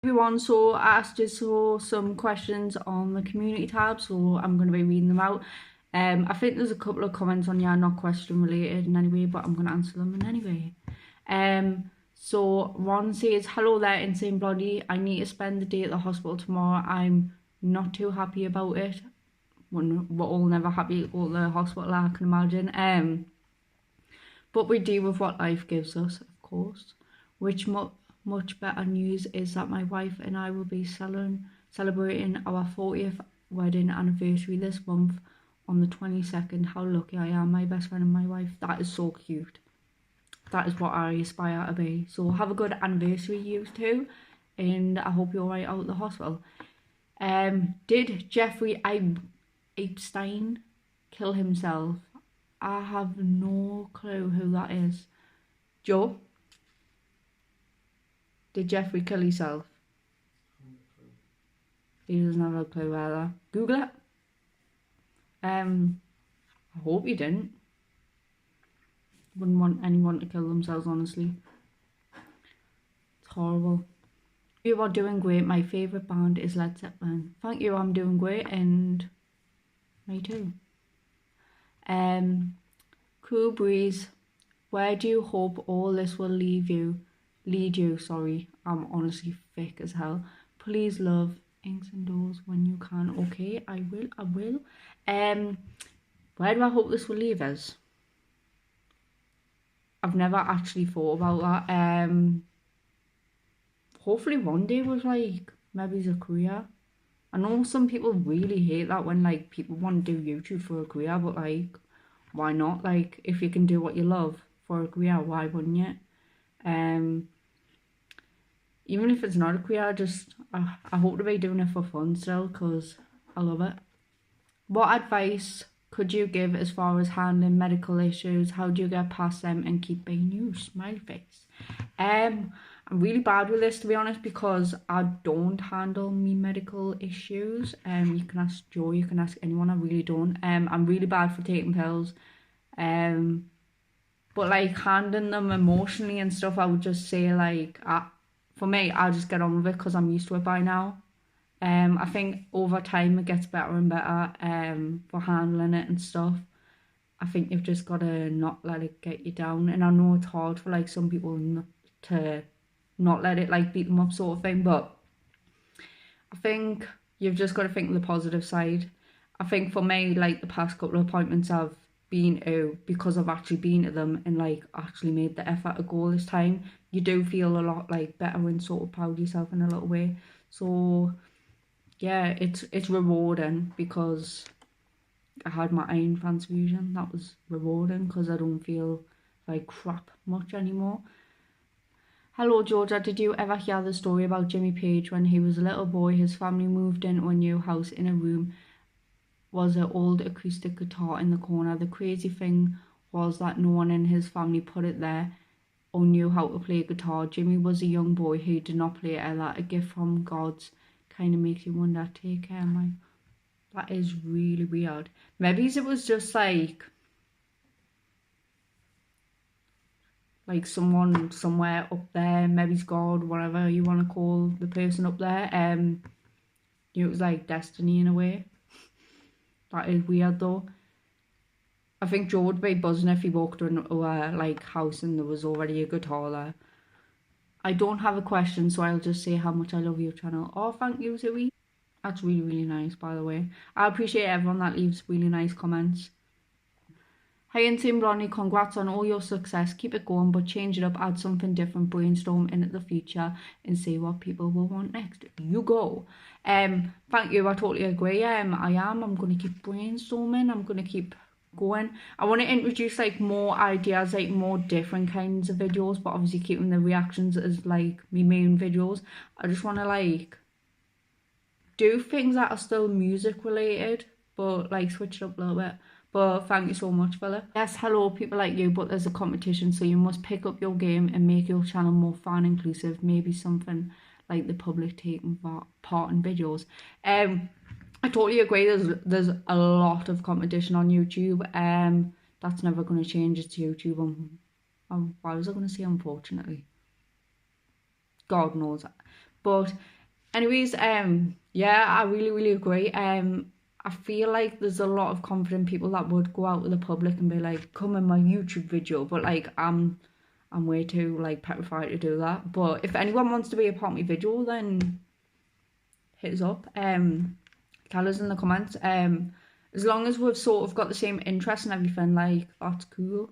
Everyone, so I asked you some questions on the community tab, so I'm going to be reading them out. I think there's a couple of comments on here not question related in any way, but I'm going to answer them in anyway. So Ron says, hello there, Insane Blondie. I need to spend the day at the hospital tomorrow. I'm not too happy about it. We're all never happy to go to the hospital, I can imagine. But we deal with what life gives us, of course. Which much better news is that my wife and I will be celebrating our 40th wedding anniversary this month on the 22nd. How lucky I am, my best friend and my wife. That is so cute. That is what I aspire to be. So have a good anniversary, you two, and I hope you're right out of the hospital. Did Jeffrey Epstein kill himself? I have no clue who that is. Joe? Did Jeffrey kill himself? He doesn't have a clue either. Google it. I hope he didn't. Wouldn't want anyone to kill themselves, honestly. It's horrible. You are doing great. My favourite band is Led Zeppelin. Thank you, I'm doing great, and me too. Cool Breeze. Where do you hope all this will lead you? Sorry, I'm honestly thick as hell. Please love, inks and doors when you can. Okay, I will. Where do I hope this will leave us? I've never actually thought about that. Hopefully one day with like maybe as a career. I know some people really hate that when like people want to do YouTube for a career, but like why not? Like if you can do what you love for a career, why wouldn't you? Even if it's not a career, I hope to be doing it for fun still, because I love it. What advice could you give as far as handling medical issues? How do you get past them and keep being you? Smile face. I'm really bad with this, to be honest, because I don't handle me medical issues. You can ask Joe, you can ask anyone, I really don't. I'm really bad for taking pills. But like handling them emotionally and stuff, I would just say like, for me, I'll just get on with it because I'm used to it by now. I think over time it gets better and better for handling it and stuff. I think you've just got to not let it get you down. And I know it's hard for like some people to not let it like beat them up sort of thing. But I think you've just got to think of the positive side. I think for me, like the past couple of appointments I've been to, because I've actually been to them and like actually made the effort to go this time, you do feel a lot like better and sort of proud of yourself in a little way. So yeah, it's rewarding because I had my iron transfusion. That was rewarding because I don't feel like crap much anymore. Hello Georgia, did you ever hear the story about Jimmy Page? When he was a little boy, his family moved into a new house. In a room was an old acoustic guitar in the corner. The crazy thing was that no one in his family put it there or knew how to play guitar. Jimmy was a young boy who did not play it either. A gift from God's kind of makes you wonder. Take care, man. That is really weird. Maybe it was just like someone somewhere up there, maybe it's God, whatever you want to call the person up there. It was like destiny in a way. That is weird though. I think Joe would be buzzing if he walked into a like house and there was already a guitar there. I don't have a question, so I'll just say how much I love your channel. Oh, thank you, Zoe. That's really, really nice, by the way. I appreciate everyone that leaves really nice comments. Hi, Insane Blondie, congrats on all your success. Keep it going, but change it up, add something different, brainstorm in the future, and see what people will want next. You go. Thank you, I totally agree. I'm going to keep brainstorming. I'm going to keep going. I want to introduce like more ideas, like more different kinds of videos, but obviously keeping the reactions as like my main videos. I just want to like do things that are still music related, but like switch it up a little bit. But thank you so much, Philip. Yes, hello, people like you, but there's a competition, so you must pick up your game and make your channel more fan inclusive. Maybe something like the public taking part in videos. I totally agree. There's a lot of competition on YouTube. That's never going to change. It's YouTube. Why was I going to say unfortunately? God knows. But anyways, yeah, I really agree. I feel like there's a lot of confident people that would go out to the public and be like, come in my YouTube video, but like I'm way too like petrified to do that. But if anyone wants to be a part of my video, then hit us up. Tell us in the comments. As long as we've sort of got the same interest and everything, like that's cool.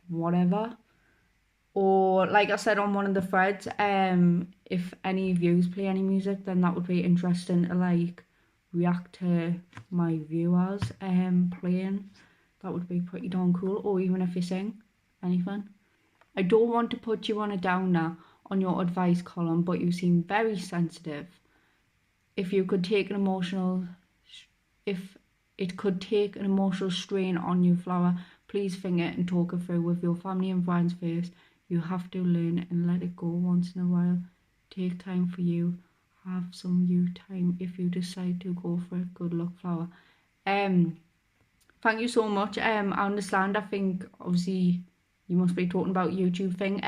Whatever. Or like I said on one of the threads, if any of yous play any music, then that would be interesting to like react to my viewers playing. That would be pretty darn cool. Or even if you sing anything. I don't want to put you on a downer on your advice column, but you seem very sensitive. If it could take an emotional strain on you, Flower, please think it and talk it through with your family and friends first. You have to learn and let it go once in a while. Take time for you. Have some you time if you decide to go for it. Good luck, Flower. Thank you so much. I understand. I think obviously you must be talking about YouTube thing.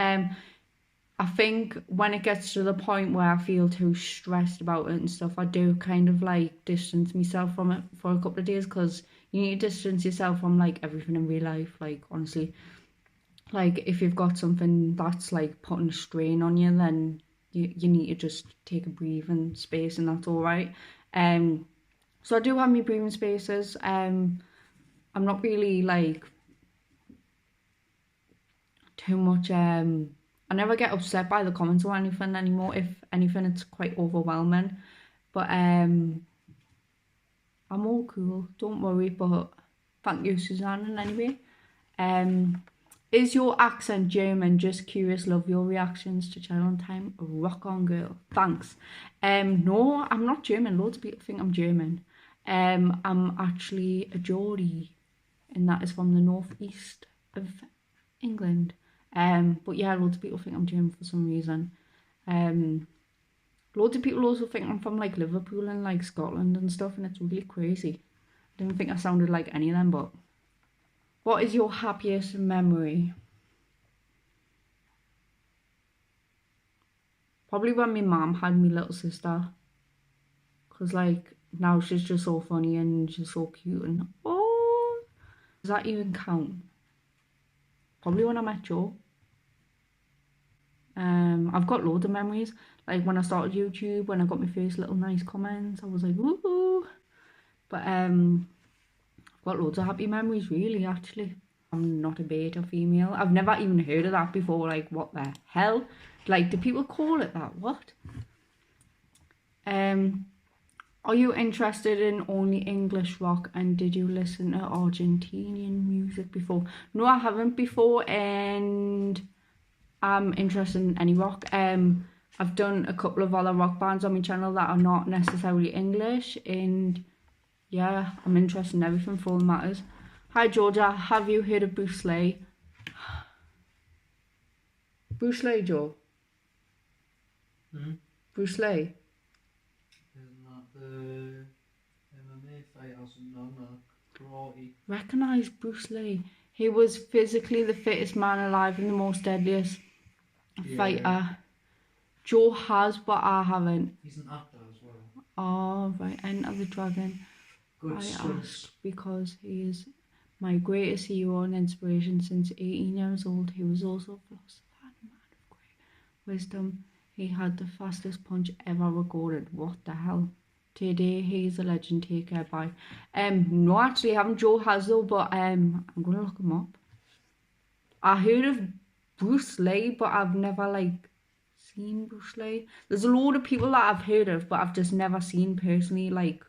I think when it gets to the point where I feel too stressed about it and stuff, I do kind of like distance myself from it for a couple of days, because you need to distance yourself from like everything in real life. Like honestly, like if you've got something that's like putting a strain on you, then you need to just take a breathing space, and that's all right. So I do have my breathing spaces. I'm not really like too much I never get upset by the comments or anything anymore. If anything, it's quite overwhelming. But I'm all cool, don't worry. But thank you, Suzanne, anyway. Is your accent German? Just curious, love your reactions to Child on Time. Rock on, girl. Thanks. No, I'm not German. Loads of people think I'm German. I'm actually a Geordie, and that is from the northeast of England. But yeah, loads of people think I'm German for some reason. Loads of people also think I'm from like Liverpool and like Scotland and stuff, and it's really crazy. I didn't think I sounded like any of them. But what is your happiest memory? Probably when my mum had my little sister, because like now she's just so funny and she's so cute, and oh, does that even count? Probably when I met Joe. I've got loads of memories, like when I started YouTube, when I got my first little nice comments, I was like woohoo. But I've got loads of happy memories, really. Actually, I'm not a beta female. I've never even heard of that before. Like, what the hell? Like, do people call it that? What? Are you interested in only English rock, and did you listen to Argentinian music before? No, I haven't before, and I'm interested in any rock. I've done a couple of other rock bands on my channel that are not necessarily English, and yeah, I'm interested in everything for all that matters. Hi Georgia, have you heard of Bruce Lee? Bruce Lee, Joe? Bruce Lee? Isn't that the MMA fighters and karate? Recognise Bruce Lee. He was physically the fittest man alive and the most deadliest fighter. Joe has, but I haven't. He's an actor as well. Oh, right. Enter the Dragon. Good stunts. Ask because he is my greatest hero and inspiration since 18 years old. He was also a philosopher and a man of great wisdom. He had the fastest punch ever recorded. What the hell? Today he is a legend. Take care, bye. No, actually I haven't. Joe has though, but I'm gonna look him up. I heard of Bruce Lee, but I've never like seen Bruce Lee. There's a load of people that I've heard of, but I've just never seen personally, like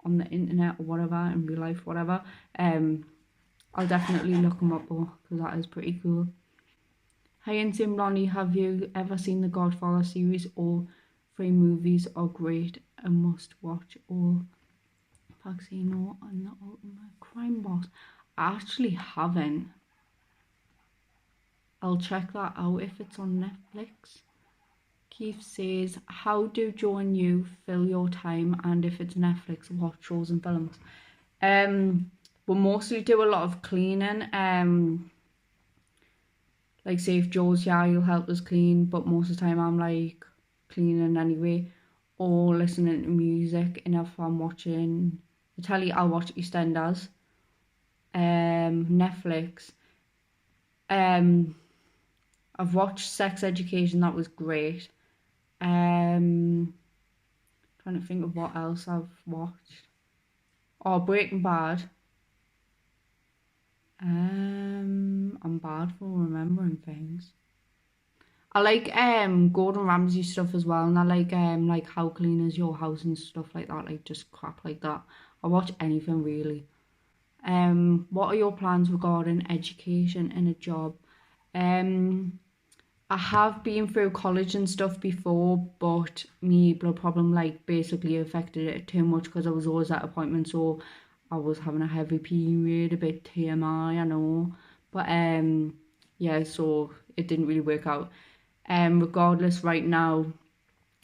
on the internet or whatever, in real life, whatever. I'll definitely look them up though, because that is pretty cool. Hi Insane Blondie, have you ever seen the Godfather series? All 3 movies are great and must watch. All Pacino and the Ultimate Crime Boss. I actually haven't. I'll check that out if it's on Netflix. Keith says, how do Joe and you fill your time, and if it's Netflix, what shows and films? We mostly do a lot of cleaning. Like say if Joe's here, he'll help us clean, but most of the time I'm like cleaning anyway, or listening to music. And if I'm watching the telly, I'll watch EastEnders. Netflix. I've watched Sex Education, that was great. Trying to think of what else I've watched. Oh, Breaking Bad. I'm bad for remembering things. I like Gordon Ramsay stuff as well, and I like How Clean Is Your House and stuff like that, like just crap like that. I watch anything really. What are your plans regarding education and a job? I have been through college and stuff before, but me blood problem like basically affected it too much because I was always at appointments, so I was having a heavy period, a bit TMI, I know. But yeah, so it didn't really work out. Regardless, right now,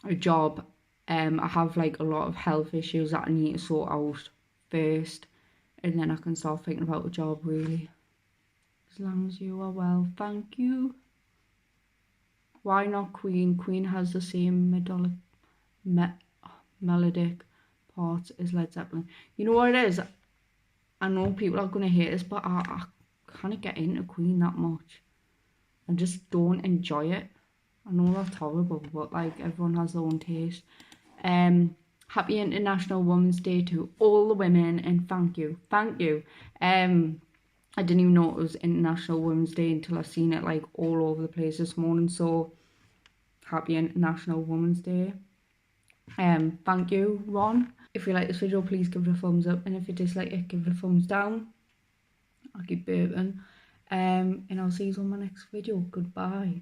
a job, I have like a lot of health issues that I need to sort out first, and then I can start thinking about a job really. As long as you are well, thank you. Why not Queen? Queen has the same melodic parts as Led Zeppelin. You know what it is? I know people are going to hate this, but I can't get into Queen that much. I just don't enjoy it. I know that's horrible, but like everyone has their own taste. Happy International Women's Day to all the women, and thank you. I didn't even know it was International Women's Day until I seen it like all over the place this morning. So happy International Women's Day. Thank you, Ron. If you like this video, please give it a thumbs up, and if you dislike it, give it a thumbs down. I'll keep burping. And I'll see you on my next video. Goodbye.